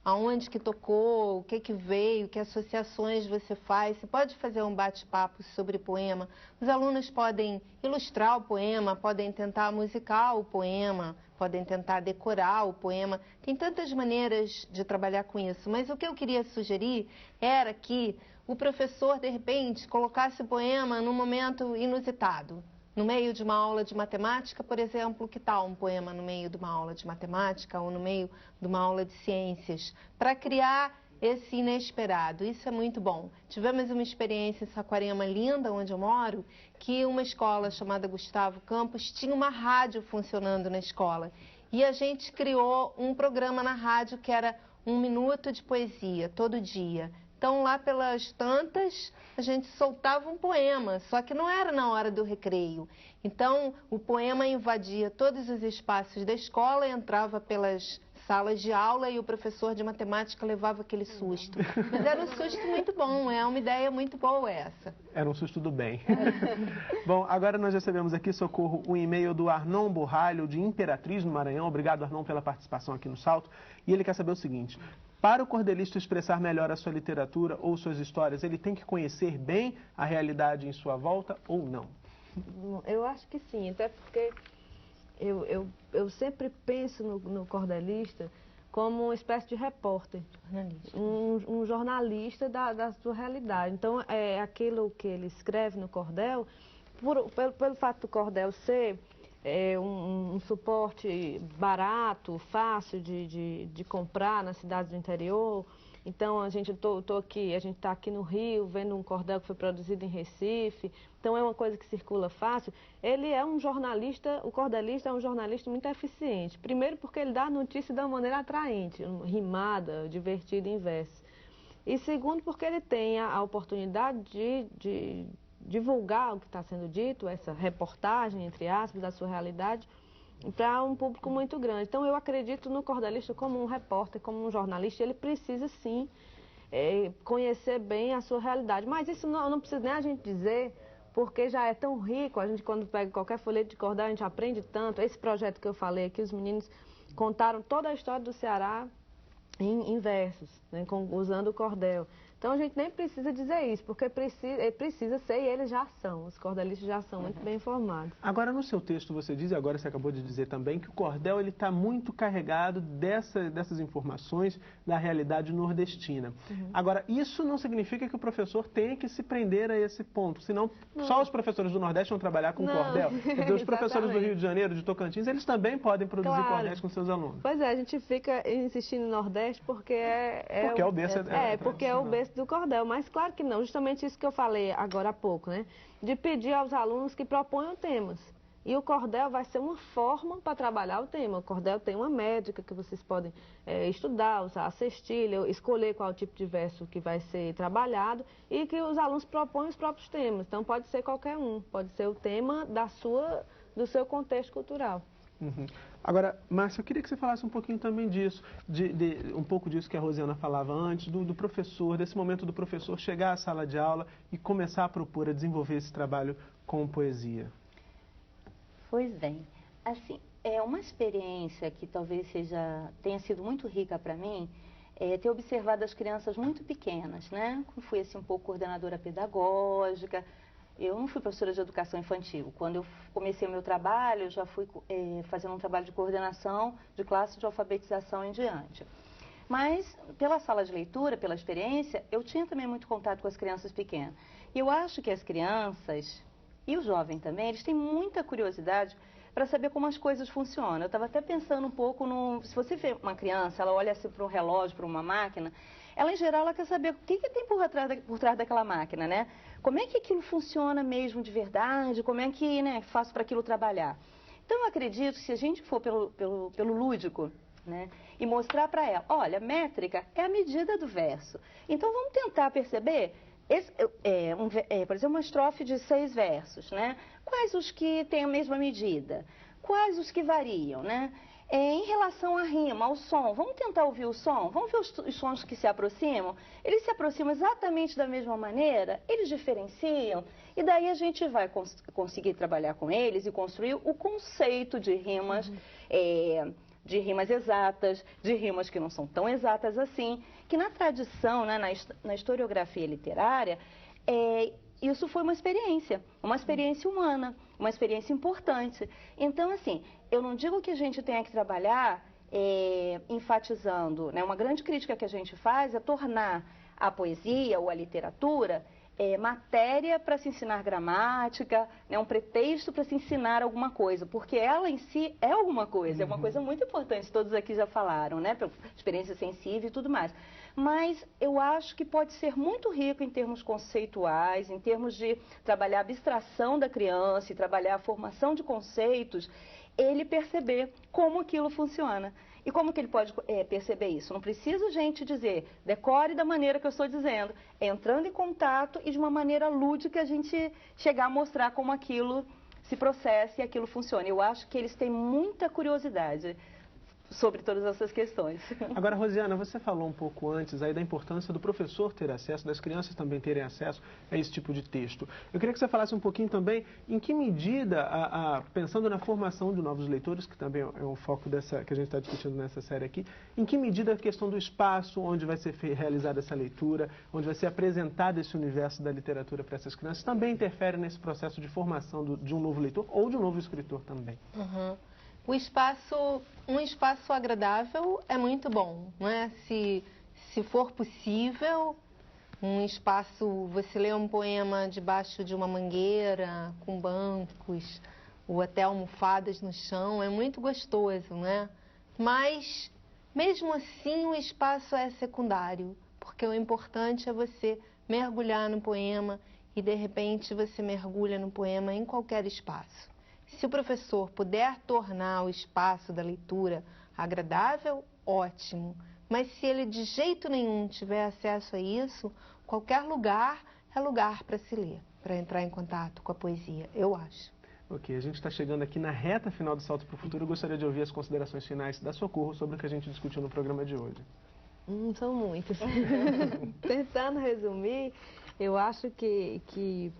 aonde que tocou, o que veio, que associações você faz, você pode fazer um bate-papo sobre o poema, os alunos podem ilustrar o poema, podem tentar musicar o poema, podem tentar decorar o poema, tem tantas maneiras de trabalhar com isso, mas o que eu queria sugerir era que o professor, de repente, colocasse o poema num momento inusitado. No meio de uma aula de matemática, por exemplo, que tal um poema no meio de uma aula de matemática ou no meio de uma aula de ciências, para criar esse inesperado. Isso é muito bom. Tivemos uma experiência em Saquarema linda, onde eu moro, que uma escola chamada Gustavo Campos tinha uma rádio funcionando na escola. E a gente criou um programa na rádio que era 1 minuto de poesia, todo dia. Então, lá pelas tantas, a gente soltava um poema, só que não era na hora do recreio. Então, o poema invadia todos os espaços da escola, entrava pelas salas de aula e o professor de matemática levava aquele susto. Mas era um susto muito bom, é uma ideia muito boa essa. Era um susto do bem. Bom, agora nós recebemos aqui, Socorro, um e-mail do Arnon Borralho, de Imperatriz, no Maranhão. Obrigado, Arnon, pela participação aqui no Salto. E ele quer saber o seguinte: para o cordelista expressar melhor a sua literatura ou suas histórias, ele tem que conhecer bem a realidade em sua volta ou não? Eu acho que sim, até porque eu sempre penso no cordelista como uma espécie de repórter, um jornalista da sua realidade. Então, aquilo que ele escreve no cordel, pelo fato do cordel ser um suporte barato, fácil de comprar nas cidades do interior. Então, a gente está aqui no Rio, vendo um cordel que foi produzido em Recife. Então, é uma coisa que circula fácil. Ele é um jornalista, o cordelista é um jornalista muito eficiente. Primeiro porque ele dá a notícia de uma maneira atraente, rimada, divertida em verso. E segundo porque ele tem a oportunidade de divulgar o que está sendo dito, essa reportagem, entre aspas, da sua realidade, para um público muito grande. Então, eu acredito no cordelista como um repórter, como um jornalista. Ele precisa, sim, conhecer bem a sua realidade. Mas isso não precisa nem a gente dizer, porque já é tão rico. A gente, quando pega qualquer folheto de cordel, a gente aprende tanto. Esse projeto que eu falei aqui, os meninos contaram toda a história do Ceará em versos, né, usando o cordel. Então, a gente nem precisa dizer isso, porque precisa ser e eles já são. Os cordelistas já são muito bem informados. Agora, no seu texto, você diz, e agora você acabou de dizer também, que o cordel está muito carregado dessas informações da realidade nordestina. Uhum. Agora, isso não significa que o professor tenha que se prender a esse ponto, senão só os professores do Nordeste vão trabalhar com cordel. Quer dizer, os professores do Rio de Janeiro, de Tocantins, eles também podem produzir cordéis com seus alunos. Pois é, a gente fica insistindo no Nordeste porque porque é o berço jeito do cordel, mas claro que não, justamente isso que eu falei agora há pouco, né? De pedir aos alunos que proponham temas. E o cordel vai ser uma forma para trabalhar o tema. O cordel tem uma métrica que vocês podem estudar, usar a cestilha, escolher qual tipo de verso que vai ser trabalhado e que os alunos propõem os próprios temas. Então pode ser qualquer um, pode ser o tema do seu contexto cultural. Uhum. Agora, Márcia, eu queria que você falasse um pouquinho também disso, um pouco disso que a Rosiana falava antes, do professor, desse momento do professor chegar à sala de aula e começar a propor, a desenvolver esse trabalho com poesia. Pois bem, assim, é uma experiência que talvez tenha sido muito rica para mim, ter observado as crianças muito pequenas, né? Fui assim um pouco coordenadora pedagógica, eu não fui professora de educação infantil. Quando eu comecei o meu trabalho, eu já fui fazendo um trabalho de coordenação de classe de alfabetização em diante. Mas, pela sala de leitura, pela experiência, eu tinha também muito contato com as crianças pequenas. E eu acho que as crianças, e o jovem também, eles têm muita curiosidade para saber como as coisas funcionam. Eu estava até pensando um pouco se você vê uma criança, ela olha assim para um relógio, para uma máquina, ela em geral ela quer saber o que tem por trás daquela máquina, né? Como é que aquilo funciona mesmo de verdade, como é que faço para aquilo trabalhar. Então eu acredito que se a gente for pelo lúdico, né, e mostrar para ela, olha, métrica é a medida do verso. Então vamos tentar perceber, por exemplo, uma estrofe de 6 versos, né? Quais os que têm a mesma medida? Quais os que variam, né? Em relação à rima, ao som, vamos tentar ouvir o som? Vamos ver os sons que se aproximam? Eles se aproximam exatamente da mesma maneira? Eles diferenciam? E daí a gente vai conseguir trabalhar com eles e construir o conceito de rimas, de rimas exatas, de rimas que não são tão exatas assim, que na tradição, né, na historiografia literária, isso foi uma experiência humana, uma experiência importante. Então, assim, eu não digo que a gente tenha que trabalhar enfatizando, né, uma grande crítica que a gente faz é tornar a poesia ou a literatura matéria para se ensinar gramática, né, um pretexto para se ensinar alguma coisa, porque ela em si é alguma coisa, é uma coisa muito importante, todos aqui já falaram, né, pela experiência sensível e tudo mais. Mas eu acho que pode ser muito rico em termos conceituais, em termos de trabalhar a abstração da criança e trabalhar a formação de conceitos, ele perceber como aquilo funciona. E como que ele pode perceber isso? Não precisa a gente dizer, decore da maneira que eu estou dizendo, entrando em contato e de uma maneira lúdica a gente chegar a mostrar como aquilo se processa e aquilo funciona. Eu acho que eles têm muita curiosidade sobre todas essas questões. Agora, Rosiana, você falou um pouco antes aí da importância do professor ter acesso, das crianças também terem acesso a esse tipo de texto. Eu queria que você falasse um pouquinho também em que medida, pensando na formação de novos leitores, que também é um foco que a gente está discutindo nessa série aqui, em que medida a questão do espaço onde vai ser realizada essa leitura, onde vai ser apresentado esse universo da literatura para essas crianças, também interfere nesse processo de formação de um novo leitor ou de um novo escritor também. Uhum. Um espaço agradável é muito bom, não é? Se for possível, um espaço, você lê um poema debaixo de uma mangueira, com bancos, ou até almofadas no chão, é muito gostoso, não é? Mas, mesmo assim, o espaço é secundário, porque o importante é você mergulhar no poema e, de repente, você mergulha no poema em qualquer espaço. Se o professor puder tornar o espaço da leitura agradável, ótimo. Mas se ele de jeito nenhum tiver acesso a isso, qualquer lugar é lugar para se ler, para entrar em contato com a poesia, eu acho. Ok, a gente está chegando aqui na reta final do Salto para o Futuro. Eu gostaria de ouvir as considerações finais da Socorro sobre o que a gente discutiu no programa de hoje. São muitas. Tentando resumir, eu acho que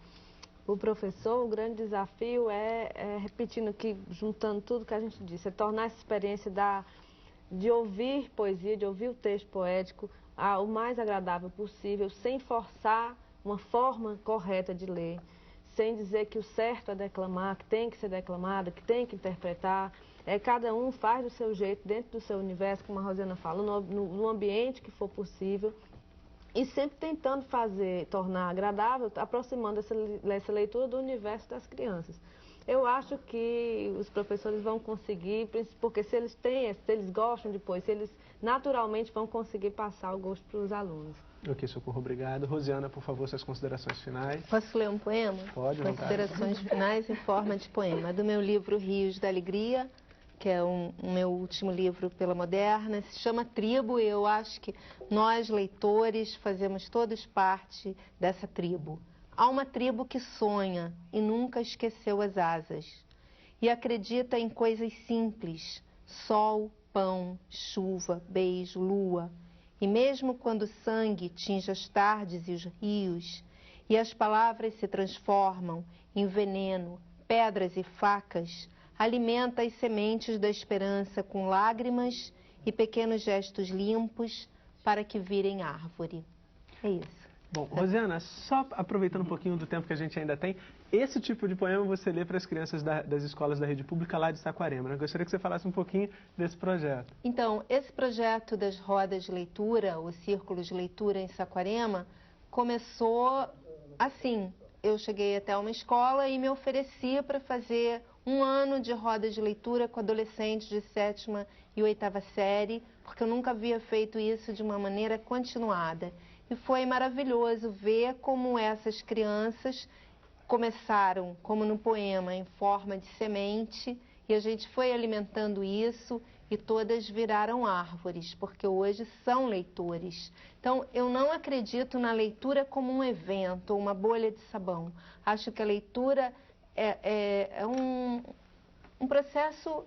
o professor, o grande desafio repetindo aqui, juntando tudo que a gente disse, é tornar essa experiência de ouvir poesia, de ouvir o texto poético, o mais agradável possível, sem forçar uma forma correta de ler, sem dizer que o certo é declamar, que tem que ser declamado, que tem que interpretar. Cada um faz do seu jeito, dentro do seu universo, como a Rosiana fala, no ambiente que for possível. E sempre tentando tornar agradável, aproximando essa leitura do universo das crianças. Eu acho que os professores vão conseguir, porque se eles gostam de poesia, eles naturalmente vão conseguir passar o gosto para os alunos. Ok, Socorro, obrigado. Rosiana, por favor, suas considerações finais. Posso ler um poema? Pode, Considerações finais em forma de poema. Do meu livro Rios da Alegria, que é o meu último livro pela Moderna, se chama Tribo, e eu acho que nós, leitores, fazemos todos parte dessa tribo. Há uma tribo que sonha e nunca esqueceu as asas, e acredita em coisas simples: sol, pão, chuva, beijo, lua. E mesmo quando o sangue tinge as tardes e os rios, e as palavras se transformam em veneno, pedras e facas, alimenta as sementes da esperança com lágrimas e pequenos gestos limpos para que virem árvore. É isso. Bom, Rosiana, só aproveitando um pouquinho do tempo que a gente ainda tem, esse tipo de poema você lê para as crianças das escolas da rede pública lá de Saquarema, né? Eu gostaria que você falasse um pouquinho desse projeto. Então, esse projeto das rodas de leitura, o Círculo de Leitura em Saquarema, começou assim. Eu cheguei até uma escola e me ofereci para fazer um ano de rodas de leitura com adolescentes de 7ª e 8ª série, porque eu nunca havia feito isso de uma maneira continuada. E foi maravilhoso ver como essas crianças começaram, como no poema, em forma de semente, e a gente foi alimentando isso e todas viraram árvores, porque hoje são leitores. Então, eu não acredito na leitura como um evento, ou uma bolha de sabão. Acho que a leitura é um processo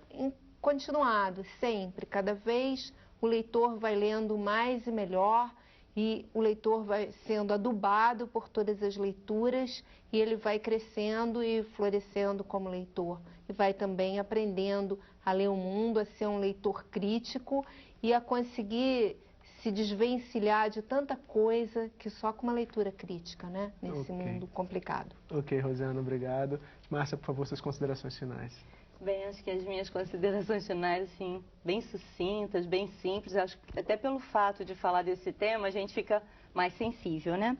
continuado, sempre. Cada vez o leitor vai lendo mais e melhor, e o leitor vai sendo adubado por todas as leituras e ele vai crescendo e florescendo como leitor. E vai também aprendendo a ler o mundo, a ser um leitor crítico e a conseguir se desvencilhar de tanta coisa que só com uma leitura crítica, né? Nesse mundo complicado. Ok, Rosiana, obrigado. Márcia, por favor, suas considerações finais. Bem, acho que as minhas considerações finais, assim, bem sucintas, bem simples. Acho que até pelo fato de falar desse tema, a gente fica mais sensível, né?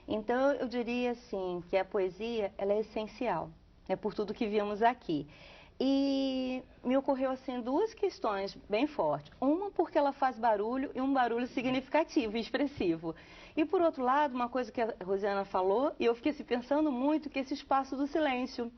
Então, eu diria, assim, que a poesia, ela é essencial, né, por tudo que vimos aqui. E me ocorreu, assim, duas questões bem fortes. Uma, porque ela faz barulho, e um barulho significativo e expressivo. E, por outro lado, uma coisa que a Rosiana falou, e eu fiquei assim, pensando muito, que esse espaço do silêncio,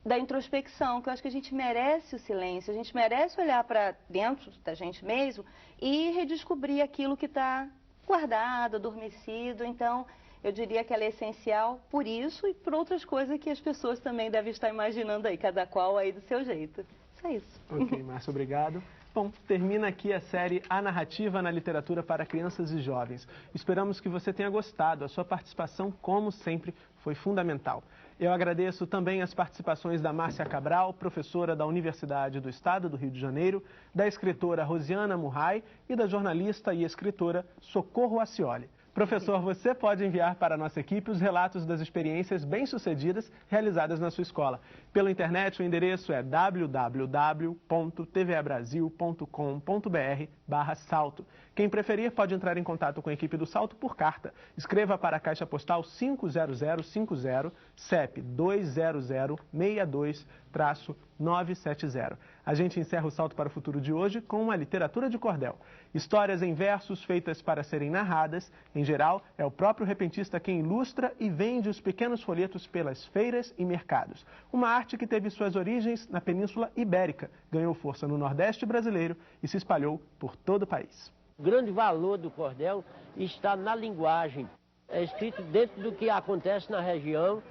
da introspecção, que eu acho que a gente merece o silêncio, a gente merece olhar para dentro da gente mesmo e redescobrir aquilo que está guardado, adormecido. Então, eu diria que ela é essencial por isso e por outras coisas que as pessoas também devem estar imaginando aí, cada qual aí do seu jeito. Só isso. Ok, Márcia, obrigado. Bom, termina aqui a série A Narrativa na Literatura para Crianças e Jovens. Esperamos que você tenha gostado. A sua participação, como sempre, foi fundamental. Eu agradeço também as participações da Márcia Cabral, professora da Universidade do Estado do Rio de Janeiro, da escritora Rosiana Murray e da jornalista e escritora Socorro Acioli. Professor, você pode enviar para a nossa equipe os relatos das experiências bem-sucedidas realizadas na sua escola. Pela internet, o endereço é www.tvabrasil.com.br/salto. Quem preferir pode entrar em contato com a equipe do Salto por carta. Escreva para a Caixa Postal 50050, CEP 20062-970. A gente encerra o Salto para o Futuro de hoje com uma literatura de cordel. Histórias em versos feitas para serem narradas. Em geral, é o próprio repentista quem ilustra e vende os pequenos folhetos pelas feiras e mercados. Uma arte que teve suas origens na Península Ibérica, ganhou força no Nordeste brasileiro e se espalhou por todo o país. O grande valor do cordel está na linguagem. É escrito dentro do que acontece na região,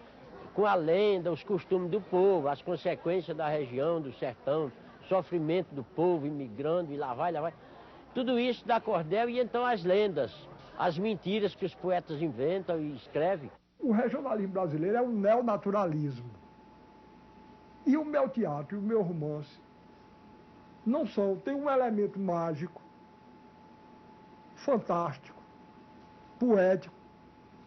com a lenda, os costumes do povo, as consequências da região, do sertão, sofrimento do povo, imigrando, e lá vai. Tudo isso dá cordel e então as lendas, as mentiras que os poetas inventam e escrevem. O regionalismo brasileiro é um neonaturalismo. E o meu teatro e o meu romance não são, tem um elemento mágico, fantástico, poético,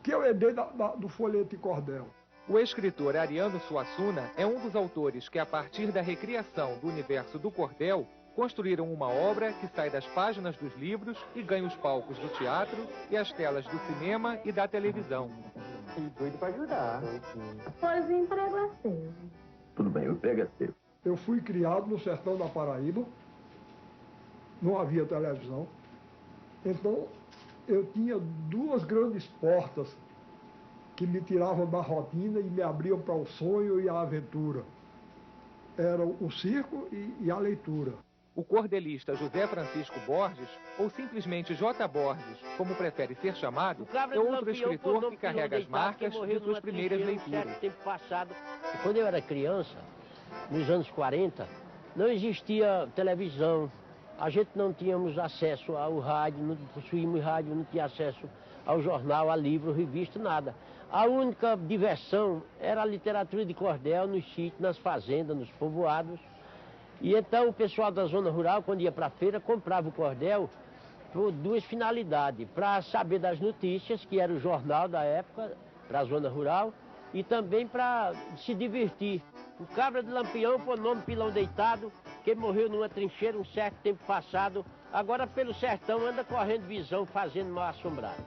que eu herdei do folheto e cordel. O escritor Ariano Suassuna é um dos autores que, a partir da recriação do universo do cordel, construíram uma obra que sai das páginas dos livros e ganha os palcos do teatro e as telas do cinema e da televisão. Ele doido para ajudar. Pois o emprego é seu. Tudo bem, o pega seu. Eu fui criado no sertão da Paraíba, não havia televisão, então eu tinha duas grandes portas que me tiravam da rotina e me abriam para o sonho e a aventura. Era o circo e a leitura. O cordelista José Francisco Borges, ou simplesmente J. Borges, como prefere ser chamado, é outro escritor que carrega as marcas de suas primeiras leituras. Tempo passado, quando eu era criança, nos anos 40, não existia televisão, a gente não tínhamos acesso ao rádio, não possuímos rádio, não tinha acesso ao jornal, a livro, revista, nada. A única diversão era a literatura de cordel nos sítios, nas fazendas, nos povoados. E então o pessoal da zona rural, quando ia para a feira, comprava o cordel por duas finalidades. Para saber das notícias, que era o jornal da época, para a zona rural, e também para se divertir. O cabra de Lampião foi o nome Pilão Deitado, que morreu numa trincheira um certo tempo passado. Agora pelo sertão anda correndo visão, fazendo mal assombrado.